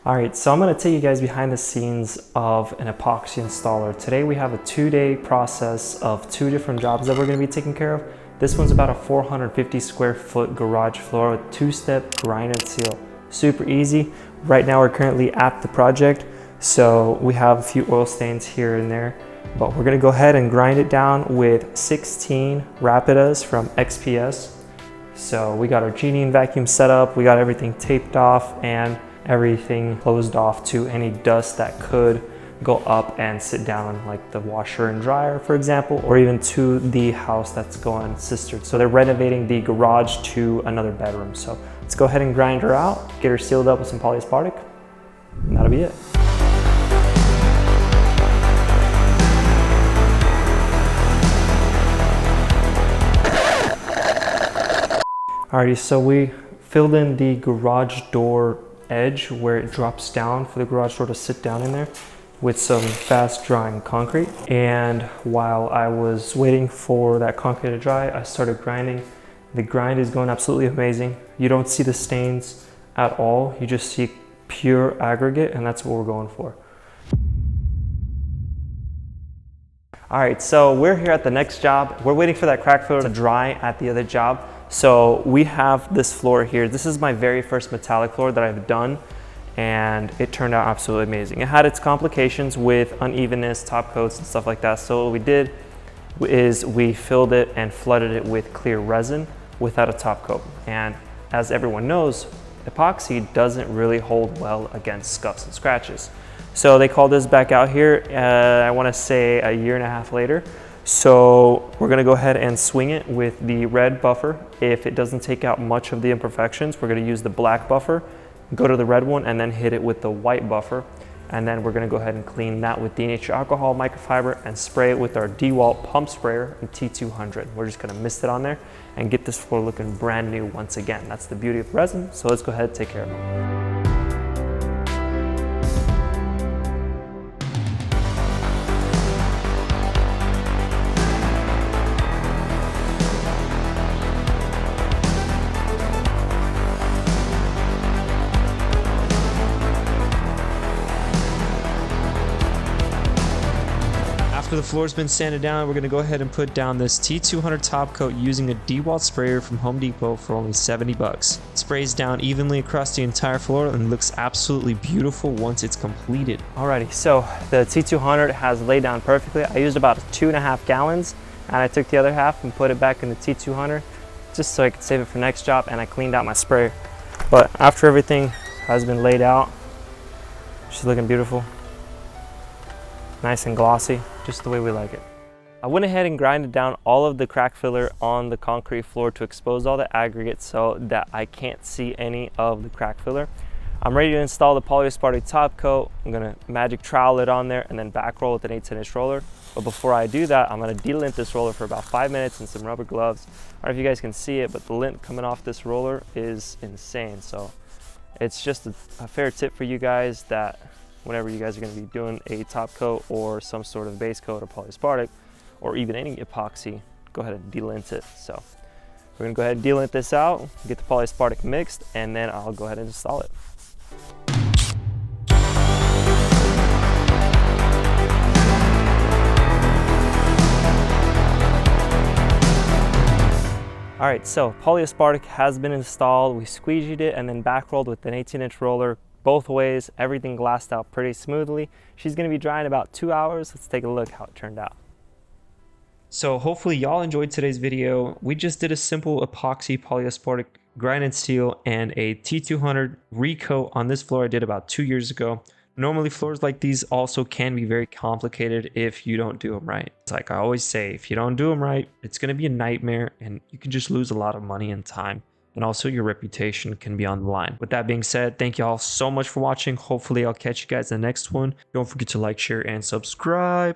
All right, so I'm gonna take you guys behind the scenes of an epoxy installer. Today we have a 2-day process of 2 different jobs that we're gonna be taking care of. This one's about a 450 square foot garage floor with 2-step grind and seal. Super easy. Right now we're currently at the project, so we have a few oil stains here and there, but we're gonna go ahead and grind it down with 16 Rapidas from XPS. So we got our genie and vacuum set up, we got everything taped off and everything closed off to any dust that could go up and sit down, like the washer and dryer, for example, or even to the house that's going sistered. So they're renovating the garage to another bedroom. So let's go ahead and grind her out, get her sealed up with some polyaspartic, and that'll be it. Alrighty, so we filled in the garage door edge where it drops down for the garage door to sit down in there with some fast drying concrete. And while I was waiting for that concrete to dry, I started grinding. The grind is going absolutely amazing. You don't see the stains at all. You just see pure aggregate, and that's what we're going for. All right, so we're here at the next job. We're waiting for that crack filler to dry at the other job. So we have this floor here. This is my very first metallic floor that I've done, and it turned out absolutely amazing. It had its complications with unevenness, top coats and stuff like that. So what we did is we filled it and flooded it with clear resin without a top coat. And as everyone knows, epoxy doesn't really hold well against scuffs and scratches. So they called us back out here, I wanna say a year and a half later. So we're gonna go ahead and swing it with the red buffer. If it doesn't take out much of the imperfections, we're gonna use the black buffer, go to the red one, and then hit it with the white buffer. And then we're gonna go ahead and clean that with denatured alcohol microfiber and spray it with our DeWalt pump sprayer in T200. We're just gonna mist it on there and get this floor looking brand new once again. That's the beauty of resin, so let's go ahead and take care of it. After the floor's been sanded down, we're gonna go ahead and put down this T200 top coat using a DeWalt sprayer from Home Depot for only 70 bucks. It sprays down evenly across the entire floor and looks absolutely beautiful once it's completed. Alrighty, so the T200 has laid down perfectly. I used about 2.5 gallons, and I took the other half and put it back in the T200 just so I could save it for next job, and I cleaned out my sprayer. But after everything has been laid out, she's looking beautiful. Nice and glossy, just the way we like it. I went ahead and grinded down all of the crack filler on the concrete floor to expose all the aggregate so that I can't see any of the crack filler. I'm ready to install the polyaspartic top coat. I'm gonna magic trowel it on there and then back roll with an 8-inch roller. But before I do that, I'm gonna delint this roller for about 5 minutes in some rubber gloves. I don't know if you guys can see it, but the lint coming off this roller is insane. So it's just a fair tip for you guys that whenever you guys are going to be doing a top coat or some sort of base coat or polyaspartic or even any epoxy, go ahead and delint it. So we're going to go ahead and delint this out, get the polyaspartic mixed, and then I'll go ahead and install it. All right, so polyaspartic has been installed. We squeegeed it and then back rolled with an 18-inch roller. Both ways, everything glassed out pretty smoothly. She's gonna be drying about 2 hours. Let's take a look how it turned out. So hopefully y'all enjoyed today's video. We just did a simple epoxy polyaspartic grind and seal and a T200 recoat on this floor I did about 2 years ago. Normally floors like these also can be very complicated if you don't do them right. It's like I always say, if you don't do them right, it's gonna be a nightmare and you can just lose a lot of money and time. And also your reputation can be on the line. With that being said, thank you all so much for watching. Hopefully I'll catch you guys in the next one. Don't forget to like, share, and subscribe.